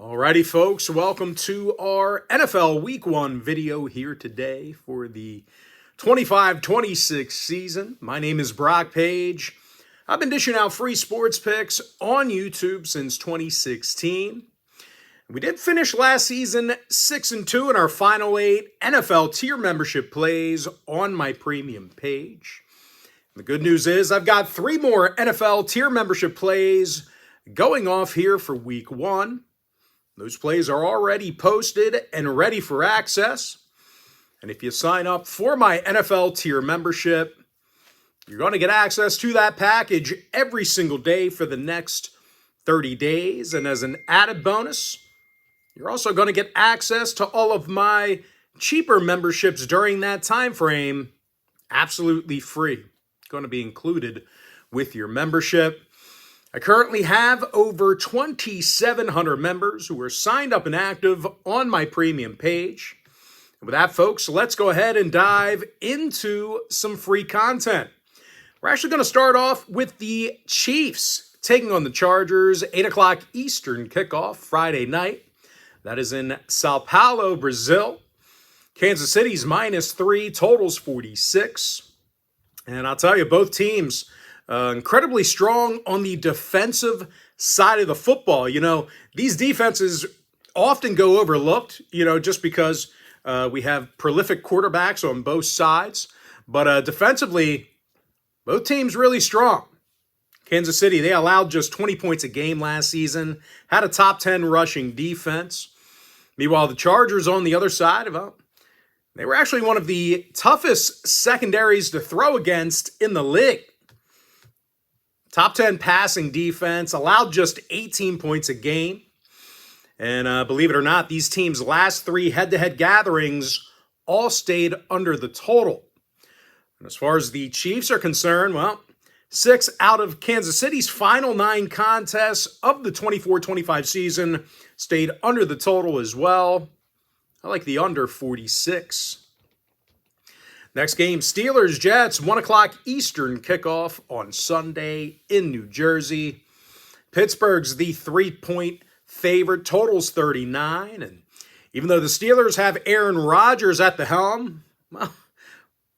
Alrighty, folks, welcome to our NFL Week 1 video here today for the 25-26 season. My name is Brock Page. I've been dishing out free sports picks on YouTube since 2016. We did finish last season 6-2 in our final 8 NFL tier membership plays on my premium page. The good news is I've got 3 more NFL tier membership plays going off here for Week 1. Those plays are already posted and ready for access. And if you sign up for my NFL tier membership, you're going to get access to that package every single day for the next 30 days. And as an added bonus, you're also going to get access to all of my cheaper memberships during that time frame, absolutely free. Going to be included with your membership. I currently have over 2,700 members who are signed up and active on my premium page. And with that, folks, let's go ahead and dive into some free content. We're actually going to start off with the Chiefs taking on the Chargers, 8 o'clock Eastern kickoff Friday night. That is in Sao Paulo, Brazil. Kansas City's -3, totals 46. And I'll tell you, both teams incredibly strong on the defensive side of the football. You know, these defenses often go overlooked, just because we have prolific quarterbacks on both sides. But defensively, both teams really strong. Kansas City, they allowed just 20 points a game last season, had a top 10 rushing defense. Meanwhile, the Chargers on the other side, well, they were actually one of the toughest secondaries to throw against in the league. Top 10 passing defense, allowed just 18 points a game. And believe it or not, these teams' last 3 head-to-head gatherings all stayed under the total. And as far as the Chiefs are concerned, well, 6 out of Kansas City's final 9 contests of the 24-25 season stayed under the total as well. I like the under 46. Next game, Steelers-Jets, 1 o'clock Eastern kickoff on Sunday in New Jersey. Pittsburgh's the 3-point favorite, totals 39. And even though the Steelers have Aaron Rodgers at the helm, well,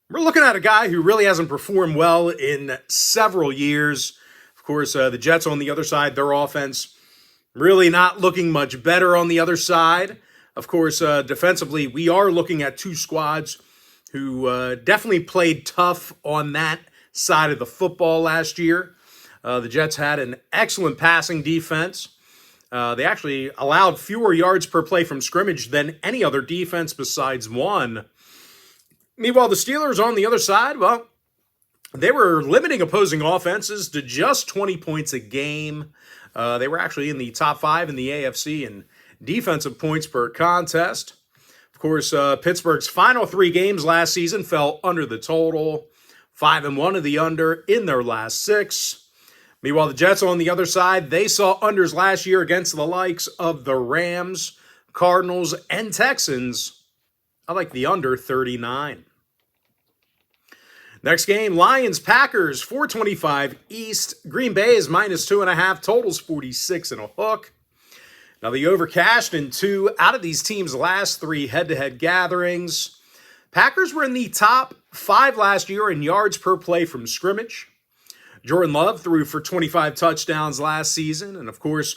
we're looking at a guy who really hasn't performed well in several years. Of course, the Jets on the other side, their offense really not looking much better on the other side. Of course, defensively, we are looking at 2 squads who definitely played tough on that side of the football last year. The Jets had an excellent passing defense. They actually allowed fewer yards per play from scrimmage than any other defense besides one. Meanwhile, the Steelers on the other side, well, they were limiting opposing offenses to just 20 points a game. They were actually in the top 5 in the AFC in defensive points per contest. Of course, Pittsburgh's final 3 games last season fell under the total. 5-1 of the under in their last 6. Meanwhile, the Jets on the other side, they saw unders last year against the likes of the Rams, Cardinals, and Texans. I like the under 39. Next game, Lions-Packers, 425 East. Green Bay is -2.5, totals 46 and a hook. Now, the over cashed in 2 out of these teams' last 3 head-to-head gatherings. Packers were in the top 5 last year in yards per play from scrimmage. Jordan Love threw for 25 touchdowns last season. And, of course,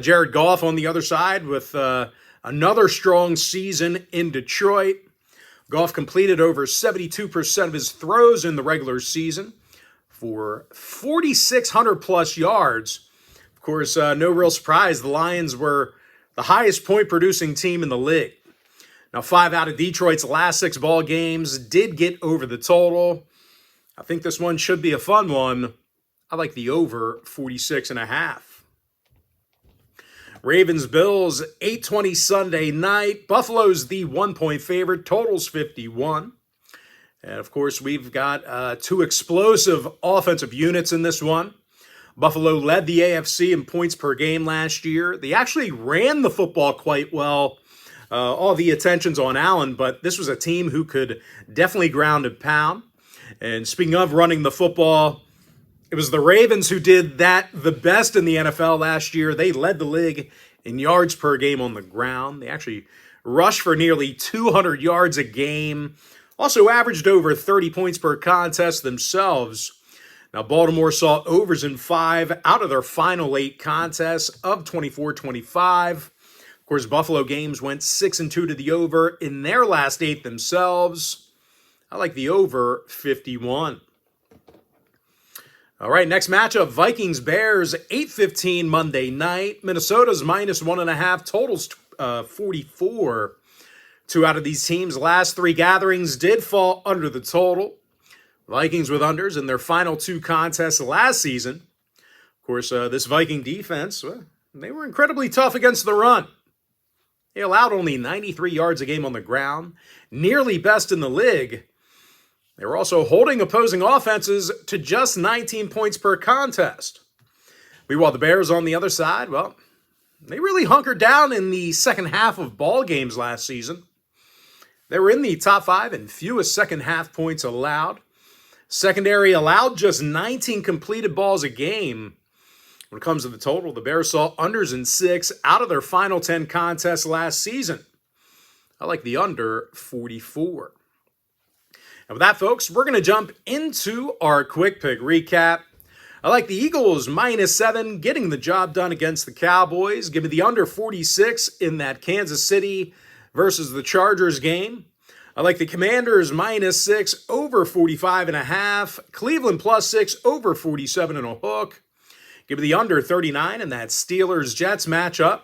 Jared Goff on the other side with another strong season in Detroit. Goff completed over 72% of his throws in the regular season for 4,600-plus yards. Of course, no real surprise, the Lions were the highest point-producing team in the league. Now, 5 out of Detroit's last 6 ball games did get over the total. I think this one should be a fun one. I like the over 46.5. Ravens-Bills, 8:20 Sunday night. Buffalo's the 1-point favorite, totals 51. And, of course, we've got 2 explosive offensive units in this one. Buffalo led the AFC in points per game last year. They actually ran the football quite well. All the attention's on Allen, but this was a team who could definitely ground and pound. And speaking of running the football, It was the Ravens who did that the best in the NFL last year. They led the league in yards per game on the ground. They actually rushed for nearly 200 yards a game. Also averaged over 30 points per contest themselves. Now, Baltimore saw overs in 5 out of their final 8 contests of 24-25. Of course, Buffalo games went 6-2 to the over in their last 8 themselves. I like the over 51. All right, next matchup, Vikings-Bears, 8:15 Monday night. Minnesota's minus 1.5, totals 44. 2 out of these teams' last 3 gatherings did fall under the total. Vikings with unders in their final 2 contests last season. Of course, this Viking defense, they were incredibly tough against the run. They allowed only 93 yards a game on the ground, nearly best in the league. They were also holding opposing offenses to just 19 points per contest. Meanwhile, the Bears on the other side, well, they really hunkered down in the second half of ball games last season. They were in the top 5 in fewest second half points allowed. Secondary allowed just 19 completed balls a game. When it comes to the total, the Bears saw unders in 6 out of their final 10 contests last season. I like the under 44. And with that, folks, we're going to jump into our quick pick recap. I like the Eagles minus 7, getting the job done against the Cowboys. Give me the under 46 in that Kansas City versus the Chargers game. I like the Commanders minus 6 over 45.5. Cleveland plus 6 over 47.5. Give me the under 39 in that Steelers-Jets matchup.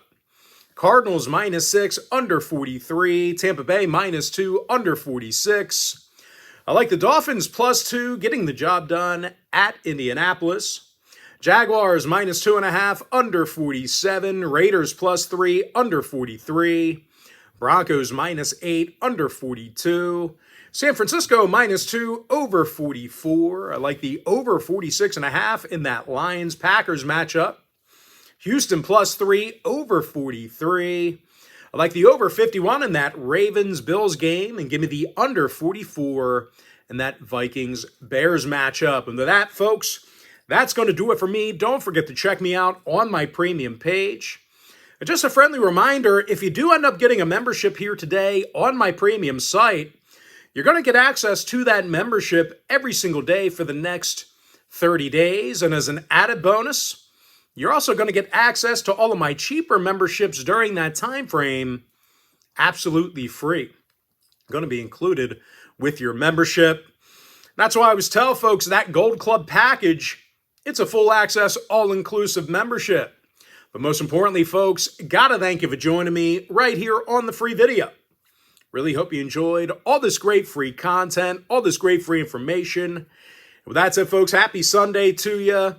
Cardinals minus 6 under 43. Tampa Bay minus 2 under 46. I like the Dolphins plus 2, getting the job done at Indianapolis. Jaguars minus 2.5 under 47. Raiders plus 3 under 43. Broncos minus 8 under 42. San Francisco minus 2 over 44. I like the over 46.5 in that Lions-Packers matchup. Houston plus 3 over 43. I like the over 51 in that Ravens-Bills game, and give me the under 44 in that Vikings-Bears matchup. And with that, folks, that's going to do it for me. Don't forget to check me out on my premium page. And just a friendly reminder, if you do end up getting a membership here today on my premium site, you're going to get access to that membership every single day for the next 30 days. And as an added bonus, you're also going to get access to all of my cheaper memberships during that time frame, absolutely free. Going to be included with your membership. That's why I always tell folks that Gold Club package, it's a full access, all-inclusive membership. But most importantly, folks, gotta thank you for joining me right here on the free video. Really hope you enjoyed all this great free content, all this great free information. And with that said, folks, happy Sunday to you.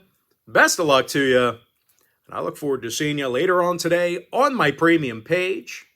Best of luck to you. And I look forward to seeing you later on today on my premium page.